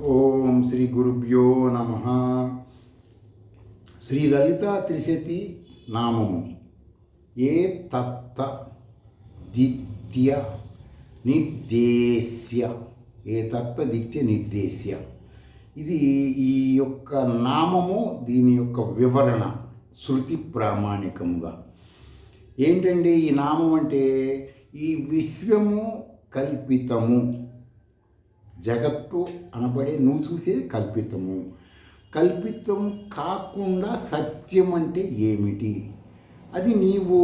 ఓం శ్రీ గురుభ్యో నమ. శ్రీ లలితా త్రిశతి నామము. ఏ తత్త దిత్య నిర్దేశ్య. ఏ తత్త దిత్య నిర్దేశ్య. ఇది ఈ యొక్క నామము, దీని యొక్క వివరణ శృతి ప్రామాణికముగా ఏంటండి ఈ నామం అంటే, ఈ విశ్వము కల్పితము, జగత్తు అనబడే నువ్వు చూసేది కల్పితము. కల్పితం కాకుండా సత్యం అంటే ఏమిటి, అది నీవు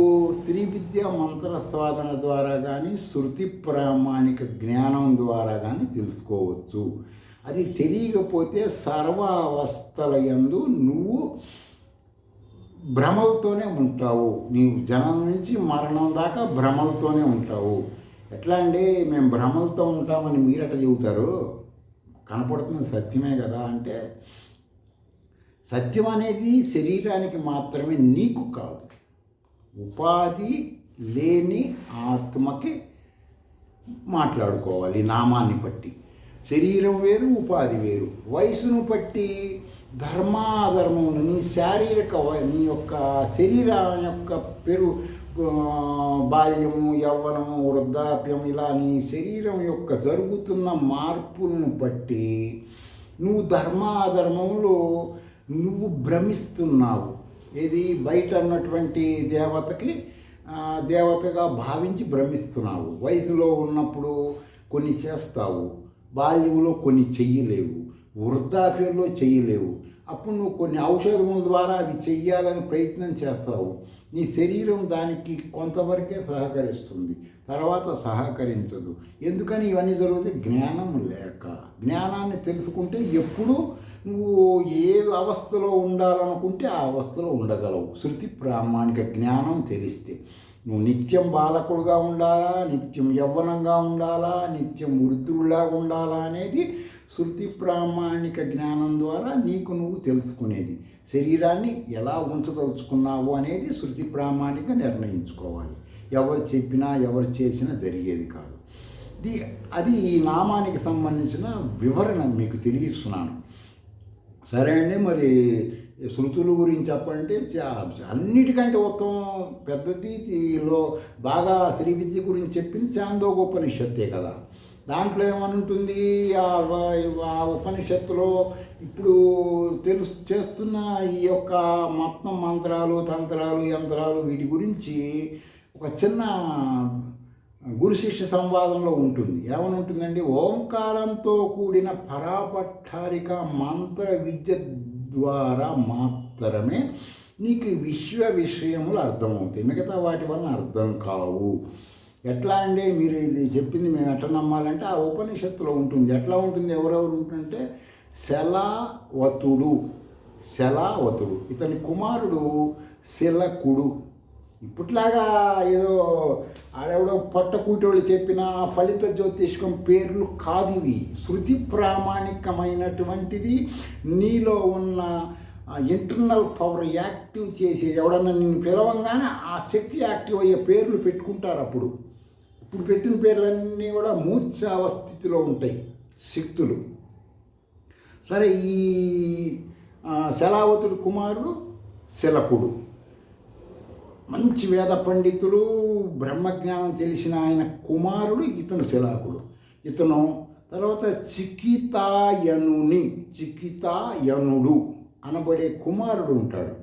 శ్రీ విద్యా మంత్ర సాధన ద్వారా కానీ శృతి ప్రామాణిక జ్ఞానం ద్వారా కానీ తెలుసుకోవచ్చు. అది తెలియకపోతే సర్వ అవస్థల యందు నువ్వు భ్రమలతోనే ఉంటావు. నీవు జనం నుంచి మరణం దాకా భ్రమలతోనే ఉంటావు. ఎట్లా అండి, మేము భ్రమలతో ఉంటామని మీరట చెబుతారు, కనపడుతున్నది సత్యమే కదా అంటే, సత్యం అనేది శరీరానికి మాత్రమే, నీకు కాదు. ఉపాధి లేని ఆత్మకి మాట్లాడుకోవాలి నామాన్ని బట్టి. శరీరం వేరు, ఉపాధి వేరు. వయసును బట్టి ధర్మాధర్మములు, నీ శారీరక నీ యొక్క శరీరం యొక్క బాల్యము, యవ్వనము, వృద్ధాప్యం, ఇలా నీ శరీరం యొక్క జరుగుతున్న మార్పులను బట్టి నువ్వు ధర్మాధర్మంలో నువ్వు భ్రమిస్తున్నావు. ఇది బయట ఉన్నటువంటి దేవతగా భావించి భ్రమిస్తున్నావు. వయసులో ఉన్నప్పుడు కొన్ని చేస్తావు, బాల్యంలో కొన్ని చెయ్యలేవు, వృద్ధాప్యంలో చెయ్యలేవు. అప్పుడు నువ్వు కొన్ని ఔషధముల ద్వారా అవి చెయ్యాలని ప్రయత్నం చేస్తావు. నీ శరీరం దానికి కొంతవరకే సహకరిస్తుంది, తర్వాత సహకరించదు. ఎందుకని ఇవన్నీ జరుగుతుంది? జ్ఞానం లేక. జ్ఞానాన్ని తెలుసుకుంటే ఎప్పుడు నువ్వు ఏ అవస్థలో ఉండాలనుకుంటే ఆ అవస్థలో ఉండగలవు. శృతి ప్రామాణిక జ్ఞానం తెలిస్తే నువ్వు నిత్యం బాలకుడుగా ఉండాలా, నిత్యం యవ్వనంగా ఉండాలా, నిత్యం వృద్ధుడిలాగా ఉండాలా అనేది శృతి ప్రామాణిక జ్ఞానం ద్వారా నీకు నువ్వు తెలుసుకునేది. శరీరాన్ని ఎలా ఉంచదలుచుకున్నావు అనేది శృతి ప్రామాణిక నిర్ణయించుకోవాలి. ఎవరు చెప్పినా ఎవరు చేసినా జరిగేది కాదు. అది ఈ నామానికి సంబంధించిన వివరణ మీకు తెలియజేస్తున్నాను. సరే అండి, మరి శృతుల గురించి చెప్పంటే అన్నిటికంటే ఉత్తమం పెద్దదిలో బాగా శ్రీ విద్య గురించి చెప్పింది చాందోగోపనిషత్తే కదా. దాంట్లో ఏమనుంటుంది, ఆ ఉపనిషత్తులో ఇప్పుడు చేస్తున్న ఈ యొక్క మొత్తం మంత్రాలు, తంత్రాలు, యంత్రాలు, వీటి గురించి ఒక చిన్న గురు శిష్య సంవాదంలో ఉంటుంది. ఏమని ఉంటుందండి, ఓంకారంతో కూడిన పరాపట్టారిక మంత్ర విద్య ద్వారా మాత్రమే నీకు విషయములు అర్థమవుతాయి, మిగతా వాటి వలన అర్థం కావు. ఎట్లా అండి, మీరు ఇది చెప్పింది మేము ఎట్లా నమ్మాలంటే ఆ ఉపనిషత్తులో ఉంటుంది. ఎట్లా ఉంటుంది, ఎవరెవరు ఉంటుందంటే శలావతుడు, ఇతని కుమారుడు శిలకుడు. ఇప్పట్లాగా ఏదో ఆడెవడో పొట్టకూటోళ్ళు చెప్పిన ఫలిత జ్యోతిష్కం పేర్లు కాదు ఇవి. శృతి ప్రామాణికమైనటువంటిది నీలో ఉన్న ఇంటర్నల్ పవర్ యాక్టివ్ చేసేది. ఎవడన్నా నిన్ను పిలవంగానే ఆ శక్తి యాక్టివ్ అయ్యే పేర్లు పెట్టుకుంటారు. ఇప్పుడు పెట్టిన పేర్లన్నీ కూడా మూర్ఛావస్థితిలో ఉంటాయి శక్తులు. సరే, ఈ శలావతుడు కుమారుడు శిలకుడు మంచి వేద పండితుడు, బ్రహ్మజ్ఞానం తెలిసిన ఆయన కుమారుడు ఇతను శిలాకుడు. ఇతను తర్వాత చికితాయనుడు అనబడే కుమారుడు ఉంటాడు.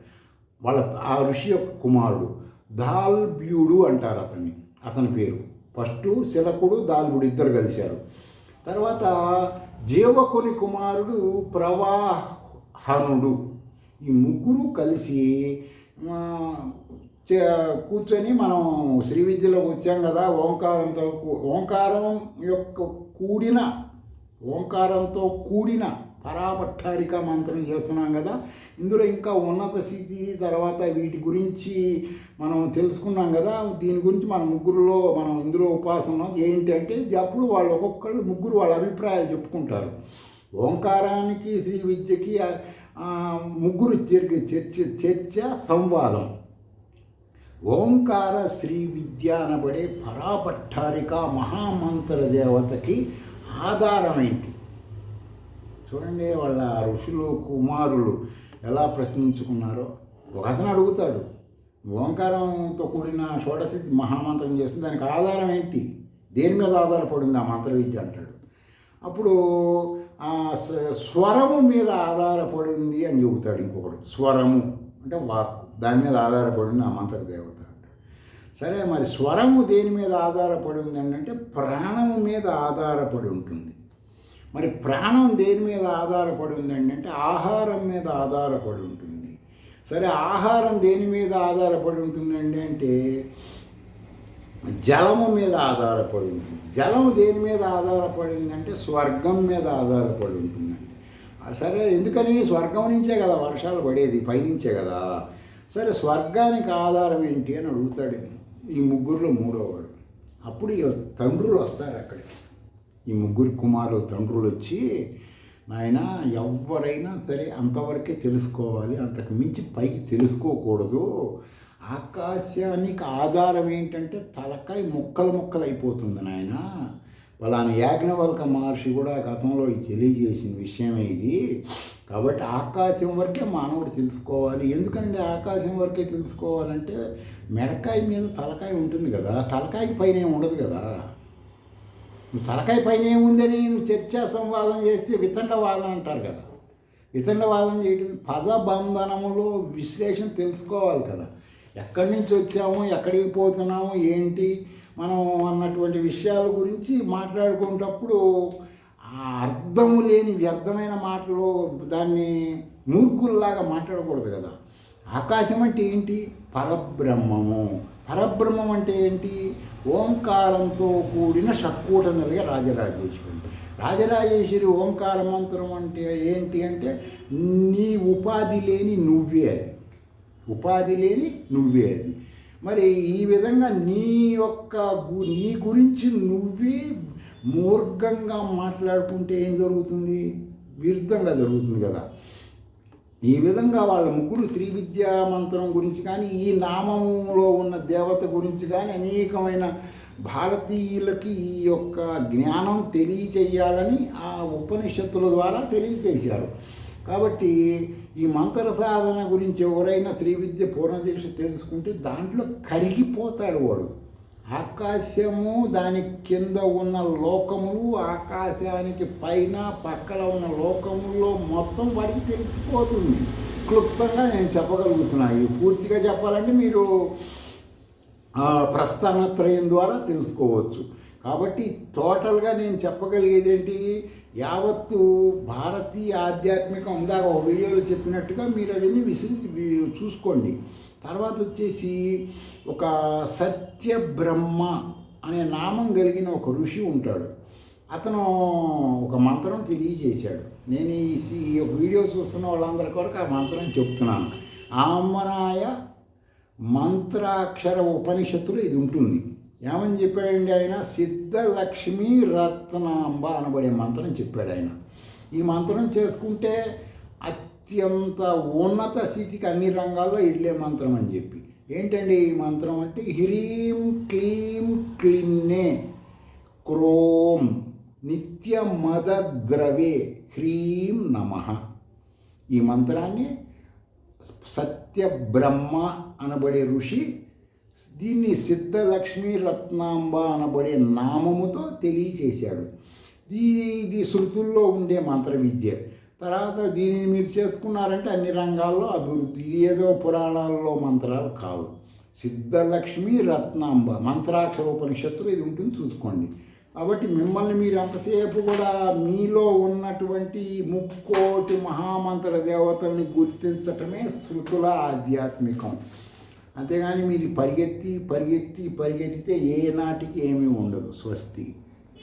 ఆ ఋషి యొక్క కుమారుడు దాల్బ్యుడు అంటారు అతని పేరు. ఫస్ట్ శిలకుడు, దాల్బుడు ఇద్దరు కలిశారు. తర్వాత జీవకుని కుమారుడు ప్రవాహనుడు. ఈ ముగ్గురు కలిసి కూర్చొని మనం శ్రీ విద్యలో వచ్చాం కదా, ఓంకారంతో కూడిన పరాపట్టారిక మంత్రం చేస్తున్నాం కదా. ఇందులో ఇంకా ఉన్నత స్థితి తర్వాత వీటి గురించి మనం తెలుసుకున్నాం కదా. దీని గురించి మనం ఇందులో ఉపాసన ఏంటంటే, అప్పుడు వాళ్ళు ముగ్గురు వాళ్ళ అభిప్రాయాలు చెప్పుకుంటారు. ఓంకారానికి శ్రీ విద్యకి ముగ్గురు జరిగే చర్చ సంవాదం. ఓంకార శ్రీ విద్య అనబడే పరాపట్టారిక మహామంత్ర దేవతకి ఆధారమైంది. చూడండి వాళ్ళ ఋషులు కుమారులు ఎలా ప్రశ్నించుకున్నారో. ఒక అతను అడుగుతాడు, ఓంకారంతో కూడిన షోడశి మహామంత్రం చేస్తుంది, దానికి ఆధారం ఏంటి, దేని మీద ఆధారపడింది ఆ మంత్ర విద్య అంటాడు. అప్పుడు స్వరము మీద ఆధారపడింది అని చెబుతాడు ఇంకొకడు. స్వరము అంటే వాక్కు, దాని మీద ఆధారపడింది ఆ మంత్ర దేవత అంటాడు. సరే, మరి స్వరము దేని మీద ఆధారపడింది అంటే ప్రాణము మీద ఆధారపడి ఉంటుంది. మరి ప్రాణం దేని మీద ఆధారపడి ఉందండి అంటే ఆహారం మీద ఆధారపడి ఉంటుంది. సరే, ఆహారం దేని మీద ఆధారపడి ఉంటుందండి అంటే జలము మీద ఆధారపడి ఉంటుంది. జలం దేని మీద ఆధారపడిందంటే స్వర్గం మీద ఆధారపడి ఉంటుందండి. సరే, ఎందుకని స్వర్గం నుంచే కదా వర్షాలు పడేది, పైనుంచే కదా. సరే, స్వర్గానికి ఆధారం ఏంటి అని అడుగుతాడు ఈ ముగ్గురులో మూడోవాడు. అప్పుడు ఈ తండ్రులు వస్తారు అక్కడికి. ఈ ముగ్గురు కుమారుల తండ్రులు వచ్చి, నాయన ఎవరైనా సరే అంతవరకే తెలుసుకోవాలి, అంతకు మించి పైకి తెలుసుకోకూడదు. ఆకాశానికి ఆధారం ఏంటంటే తలకాయ ముక్కలు ముక్కలు అయిపోతుంది నాయన. పలానా యాజ్ఞవల్క మహర్షి కూడా గతంలో తెలియజేసిన విషయమే ఇది. కాబట్టి ఆకాశం వరకే మానవుడు తెలుసుకోవాలి. ఎందుకంటే ఆకాశం వరకే తెలుసుకోవాలంటే మెడకాయ మీద తలకాయ ఉంటుంది కదా, తలకాయకి పైన ఉండదు కదా. నువ్వు తలకాయ పైన ఏముందని నువ్వు చర్చా సంవాదం చేస్తే వితండవాదం అంటారు కదా. వితండవాదం చేయటం పదబంధనములో విశ్లేషణ తెలుసుకోవాలి కదా. ఎక్కడి నుంచి వచ్చాము, ఎక్కడికి పోతున్నాము, ఏంటి మనం అన్నటువంటి విషయాల గురించి మాట్లాడుకునేటప్పుడు ఆ అర్థము లేని వ్యర్థమైన మాటలు, దాన్ని మూర్ఖుల్లాగా మాట్లాడకూడదు కదా. ఆకాశం అంటే ఏంటి? పరబ్రహ్మము. పరబ్రహ్మం అంటే ఏంటి? ఓంకారంతో కూడిన షట్కూట నిలయ రాజరాజేశ్వరి. రాజరాజేశ్వరి ఓంకార మంత్రం అంటే ఏంటి అంటే నీ ఉపాధి లేని నువ్వే అది. ఉపాధి లేని నువ్వే అది. మరి ఈ విధంగా నీ గురించి నువ్వే మూర్ఘంగా మాట్లాడుకుంటే ఏం జరుగుతుంది? విరుద్ధంగా జరుగుతుంది కదా. ఈ విధంగా వాళ్ళ ముగ్గురు శ్రీ విద్యా మంత్రం గురించి కానీ, ఈ నామంలో ఉన్న దేవత గురించి కానీ అనేకమైన భారతీయులకి ఈ యొక్క జ్ఞానం తెలియచేయాలని ఆ ఉపనిషత్తుల ద్వారా తెలియచేశారు. కాబట్టి ఈ మంత్ర సాధన గురించి ఎవరైనా శ్రీ విద్య పూర్ణదీక్ష తెలుసుకుంటే దాంట్లో కరిగిపోతాడు వాడు. ఆకాశము, దాని కింద ఉన్న లోకములు, ఆకాశానికి పైన పక్కన ఉన్న లోకముల్లో మొత్తం వాడికి తెలిసిపోతుంది. క్లుప్తంగా నేను చెప్పగలుగుతున్నాను. పూర్తిగా చెప్పాలంటే మీరు ప్రస్థానత్రయం ద్వారా తెలుసుకోవచ్చు. కాబట్టి టోటల్గా నేను చెప్పగలిగేది ఏంటి, యావత్తు భారతీయ ఆధ్యాత్మికం ఇందాక ఒక వీడియోలో చెప్పినట్టుగా మీరు అవన్నీ చూసుకోండి. తర్వాత వచ్చేసి ఒక సత్యబ్రహ్మ అనే నామం కలిగిన ఒక ఋషి ఉంటాడు. అతను ఒక మంత్రం తెలియజేశాడు. నేను ఈ వీడియో చూస్తున్న వాళ్ళందరి కొరకు ఆ మంత్రం చెప్తున్నాను. ఆమనాయ మంత్రాక్షర ఉపనిషత్తులు ఇది ఉంటుంది. ఏమని చెప్పాడండి ఆయన? సిద్ధలక్ష్మి రత్నాంబ అనబడే మంత్రం చెప్పాడు ఆయన. ఈ మంత్రం చేసుకుంటే అత్యంత ఉన్నత స్థితికి అన్ని రంగాల్లో ఇళ్ళే మంత్రం అని చెప్పి. ఏంటండి ఈ మంత్రం అంటే హ్రీం క్లీం క్లిన్నే క్రోం నిత్య మదద్రవే హ్రీం నమః. ఈ మంత్రాన్ని సత్యబ్రహ్మ అనబడే ఋషి దీన్ని సిద్ధలక్ష్మి రత్నాంబ అనబడే నామముతో తెలియచేశాడు. ఇది శృతుల్లో ఉండే మంత్ర విద్య. తర్వాత దీనిని మీరు చేసుకున్నారంటే అన్ని రంగాల్లో అభివృద్ధి. ఇది ఏదో పురాణాల్లో మంత్రాలు కావు. సిద్ధలక్ష్మి రత్నాంబ మంత్రాక్షర ఉపనిషత్తులు ఇది ఉంటుంది, చూసుకోండి. కాబట్టి మిమ్మల్ని మీరు అంతసేపు కూడా మీలో ఉన్నటువంటి 30,000,000 మహామంత్ర దేవతల్ని గుర్తించటమే శృతుల ఆధ్యాత్మికం. అంతేగాని మీరు పరిగెత్తితే ఏ నాటికి ఏమీ ఉండదు. స్వస్తి.